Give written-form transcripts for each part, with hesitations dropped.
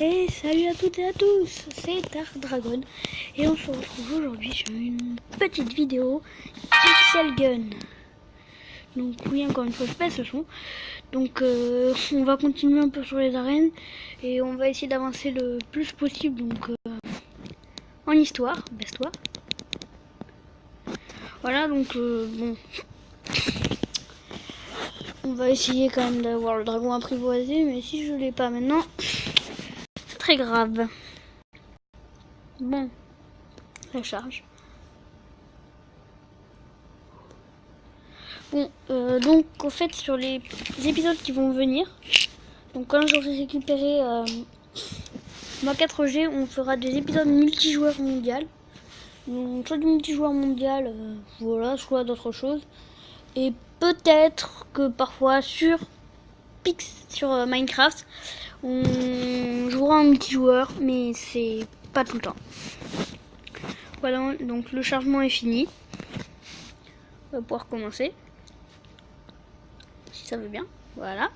Et salut à toutes et à tous, c'est Dark Dragon et on se retrouve aujourd'hui sur une petite vidéo XL Gun. Donc oui, encore une fois, je pèse ce son. Donc on va continuer un peu sur les arènes et on va essayer d'avancer le plus possible donc en histoire, baisse-toi. Voilà, donc bon, on va essayer quand même d'avoir le dragon apprivoisé, mais si je l'ai pas maintenant, c'est très grave. Bon, la charge. Bon, donc au fait sur les épisodes qui vont venir, donc quand j'aurai récupéré ma 4G, on fera des épisodes multijoueurs mondial. Donc soit du multijoueur mondial, voilà, soit d'autres choses. Et peut-être que parfois sur Minecraft, on jouera en multijoueur, mais c'est pas tout le temps. Voilà, donc le chargement est fini. On va pouvoir commencer. Si ça veut bien, voilà.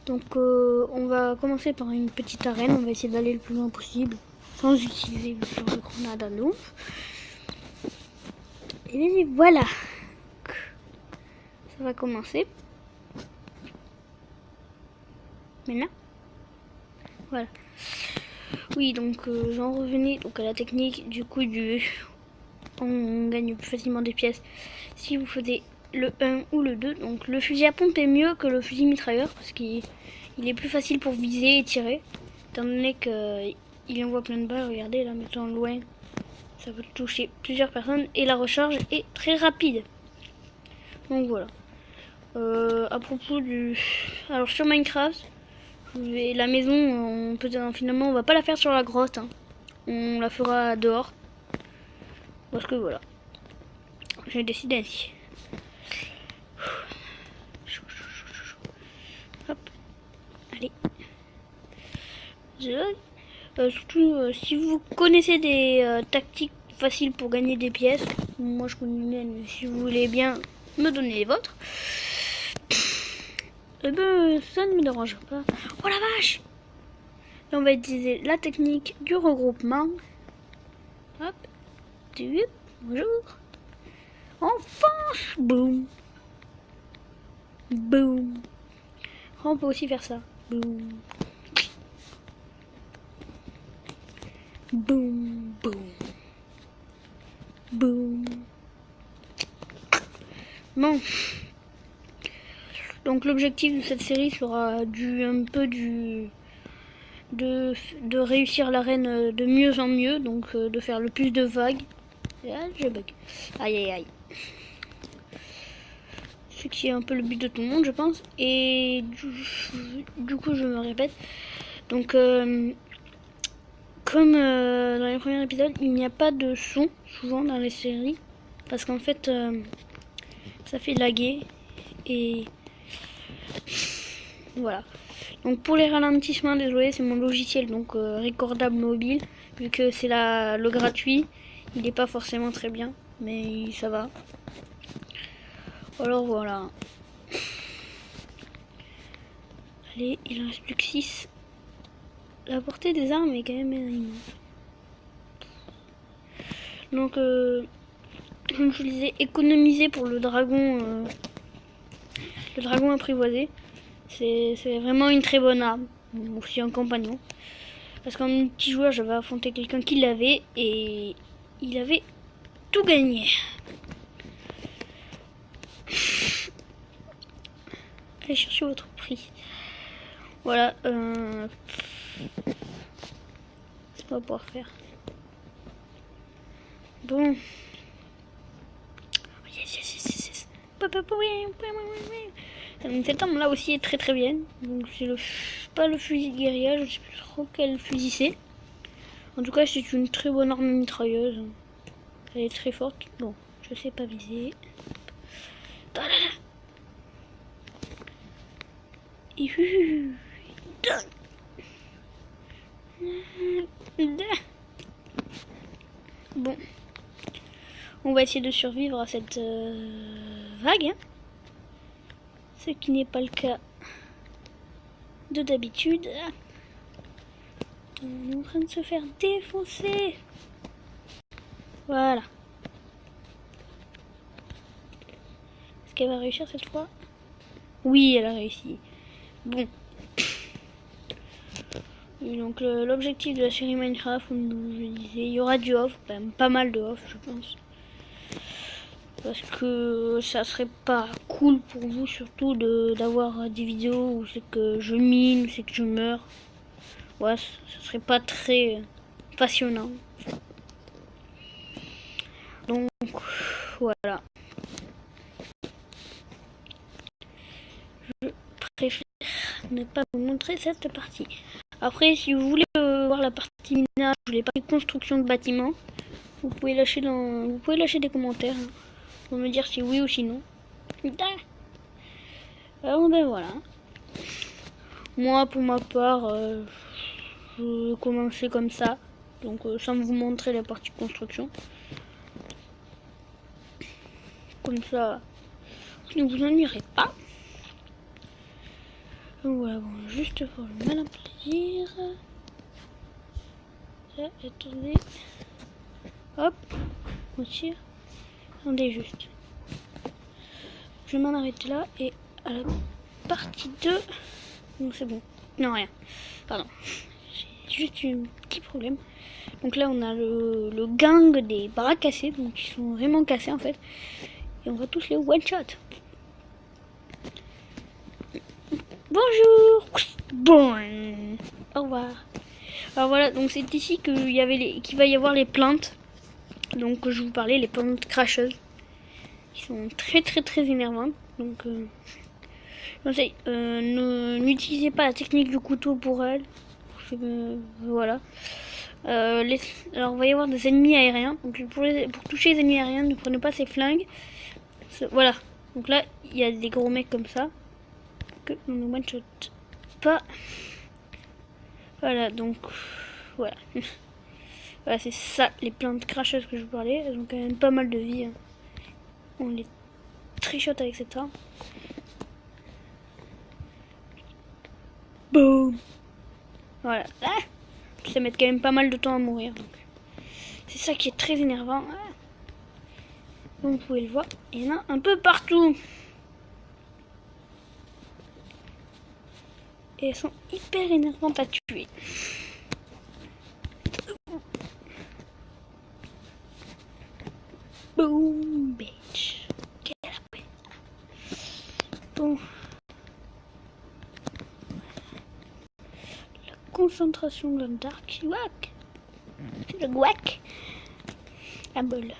Donc on va commencer par une petite arène, on va essayer d'aller le plus loin possible sans utiliser le grenade à l'eau. Et voilà, ça va commencer. Maintenant, voilà. Oui, donc j'en revenais donc à la technique du coup on gagne plus facilement des pièces si vous faisiez le 1 ou le 2. Donc le fusil à pompe est mieux que le fusil mitrailleur parce qu'il est plus facile pour viser et tirer. Étant donné qu'il envoie plein de balles, regardez là, mettant loin, ça peut toucher plusieurs personnes et la recharge est très rapide. Donc voilà. À propos du... Alors sur Minecraft, la maison, finalement on va pas la faire sur la grotte. Hein. On la fera dehors. Parce que voilà. J'ai décidé ainsi. Hop. Allez. Surtout si vous connaissez des tactiques faciles pour gagner des pièces, moi je connais les miennes, mais si vous voulez bien me donner les vôtres, eh ben ça ne me dérange pas. Oh la vache! Là on va utiliser la technique du regroupement. Hop. Bonjour. Enfance. Boum. Boum. On peut aussi faire ça. Boum. Boum, boum. Boum. Bon. Donc l'objectif de cette série sera de réussir l'arène de mieux en mieux, donc de faire le plus de vagues. Ah, je bug. Aïe aïe aïe. Ce qui est un peu le but de tout le monde, je pense. Et du coup, je me répète. Donc, comme dans les premiers épisodes, il n'y a pas de son, souvent dans les séries. Parce qu'en fait, ça fait laguer. Et voilà. Donc pour les ralentissements, désolé, c'est mon logiciel, donc Recordable Mobile. Vu que c'est le gratuit, il n'est pas forcément très bien. Mais ça va. Alors voilà. Allez, il en reste plus que 6. La portée des armes est quand même énorme. Donc, comme je vous disais, économiser pour le dragon apprivoisé. C'est vraiment une très bonne arme. Aussi un compagnon. Parce qu'en multijoueur, j'avais affronté quelqu'un qui l'avait et il avait tout gagné. Allez chercher votre prix. Voilà. Ça va pouvoir faire. Bon. Yes. Cette arme là aussi est très très bien. Donc c'est pas le fusil de guérilla, je sais plus trop quel fusil c'est. En tout cas c'est une très bonne arme mitrailleuse. Elle est très forte. Bon, je sais pas viser. Bon, on va essayer de survivre à cette vague, hein. Ce qui n'est pas le cas de d'habitude. On est en train de se faire défoncer. Voilà. Est-ce qu'elle va réussir cette fois? Oui, elle a réussi. Bon. Et donc l'objectif de la série Minecraft, comme je disais, il y aura du off, pas mal de off, je pense. Parce que ça serait pas cool pour vous, surtout d'avoir des vidéos où c'est que je mine, où c'est que je meurs. Ouais, ça serait pas très passionnant. Donc voilà. Je préfère ne pas vous montrer cette partie. Après, si vous voulez voir la partie minage, les parties construction de bâtiments, vous pouvez lâcher des commentaires hein, pour me dire si oui ou si non. Alors ben voilà. Moi, pour ma part, je commençais comme ça, donc sans vous montrer la partie construction. Comme ça, ne vous ennuierez pas. Donc voilà, bon, juste pour le malin plaisir. Ça, attendez. Hop, on tire. Attendez juste. Je m'en arrête là et à la partie 2. Non, c'est bon. Non, rien. Pardon. J'ai juste eu un petit problème. Donc là, on a le gang des bras cassés. Donc ils sont vraiment cassés en fait. Et on va tous les one-shot. Bonjour. Bon. Au revoir. Alors voilà, donc c'est ici qu'il va y avoir les plantes. Donc je vous parlais, les plantes cracheuses. Qui sont très très très énervantes. Donc n'utilisez pas la technique du couteau pour elles. Voilà. Alors il va y avoir des ennemis aériens. Donc pour toucher les ennemis aériens, ne prenez pas ces flingues. Voilà. Donc là, il y a des gros mecs comme ça. Que on ne one shot pas. Voilà, donc voilà. Voilà, c'est ça, les plantes cracheuses que je vous parlais. Elles ont quand même pas mal de vie. Hein. On les trichote avec cette arme. Boum. Voilà. Ah, ça met quand même pas mal de temps à mourir. C'est ça qui est très énervant. Ah. Comme vous pouvez le voir, il y en a un peu partout. Et elles sont hyper énervantes à tuer. Boom, bitch. Bon. La concentration de Dark Wack. C'est le guac. La bol.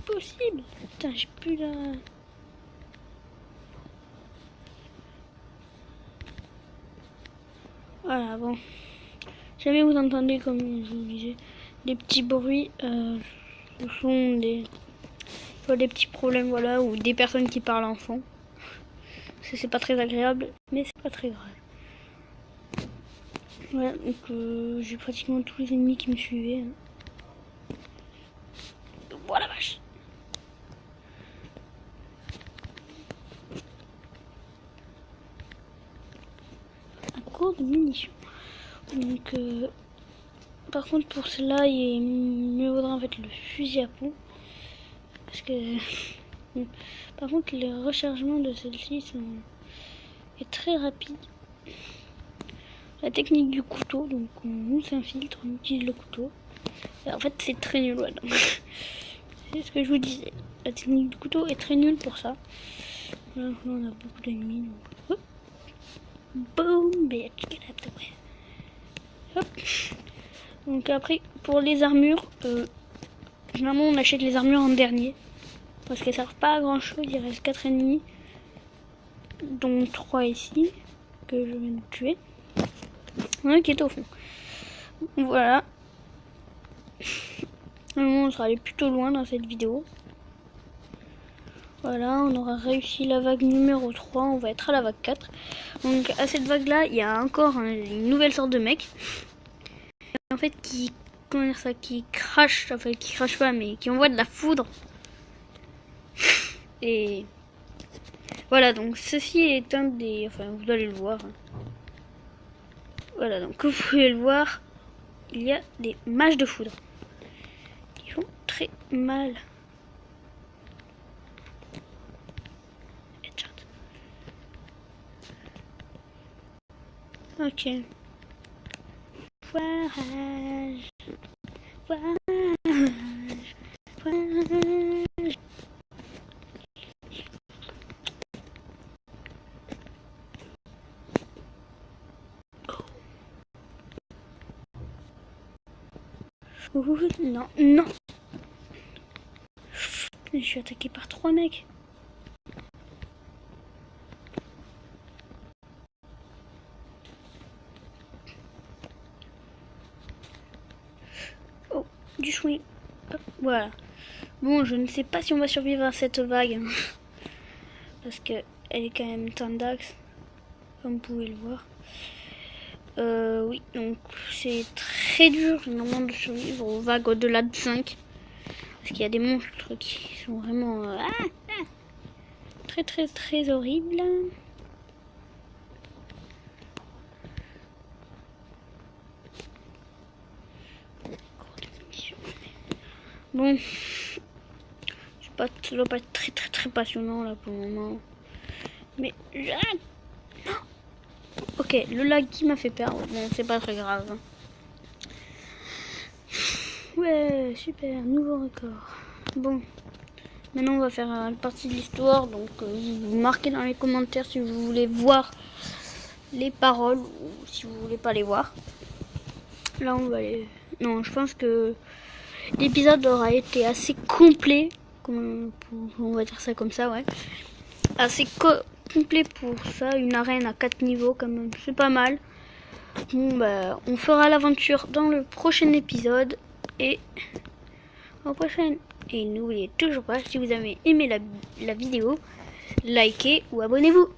Possible. Putain, j'ai plus la... Voilà, bon. Jamais vous entendez, comme je vous disais, des petits bruits, ce sont des petits problèmes, voilà, ou des personnes qui parlent en fond. C'est pas très agréable, mais c'est pas très grave. Voilà, donc j'ai pratiquement tous les ennemis qui me suivaient. Hein. Voilà, vache. Un cours de munitions. Donc, par contre, pour cela, il mieux vaudrait en fait le fusil à pompe. Parce que, par contre, les rechargements de celle-ci est très rapide. La technique du couteau, donc on s'infiltre, on utilise le couteau. Et en fait, c'est très nul. Voilà. C'est ce que je vous disais. La technique du couteau est très nulle pour ça. Là, on a beaucoup d'ennemis. Donc... Boom, bitch, get up the way. Hop. Donc après, pour les armures, généralement on achète les armures en dernier. Parce qu'elles servent pas à grand chose, il reste 4 ennemis. Dont 3 ici, que je viens de tuer. Un qui est au fond. Voilà. On sera allé plutôt loin dans cette vidéo. Voilà, on aura réussi la vague numéro 3, on va être à la vague 4. Donc à cette vague là, il y a encore une nouvelle sorte de mec. En fait qui crache, enfin qui crache pas mais qui envoie de la foudre. Et Voilà, donc ceci est un des... Enfin, vous allez le voir. Voilà, donc comme vous pouvez le voir, il y a des mages de foudre qui font très mal. Ok. Foirage. Foirage. Foirage. Oh, non, non. Je suis attaqué par 3 mecs. Oh, du chouin. Voilà. Bon, je ne sais pas si on va survivre à cette vague. Parce que elle est quand même tendax. Comme vous pouvez le voir. Oui, donc c'est très dur normalement de survivre aux vagues au-delà de 5. Parce qu'il y a des monstres qui sont vraiment très très très horribles. Bon, ça doit pas être très très très passionnant là pour le moment. Mais non. Ok, le lag qui m'a fait perdre. Bon, c'est pas très grave. Ouais, super, nouveau record. Bon, maintenant on va faire une partie de l'histoire. Donc vous marquez dans les commentaires si vous voulez voir les paroles ou si vous voulez pas les voir. Là on va les... Non, je pense que l'épisode aura été assez complet. On va dire ça comme ça, ouais. Assez complet pour ça. Une arène à 4 niveaux quand même, c'est pas mal. Bon bah on fera l'aventure dans le prochain épisode. Et au prochain. Et n'oubliez toujours pas, si vous avez aimé la vidéo, likez ou abonnez-vous.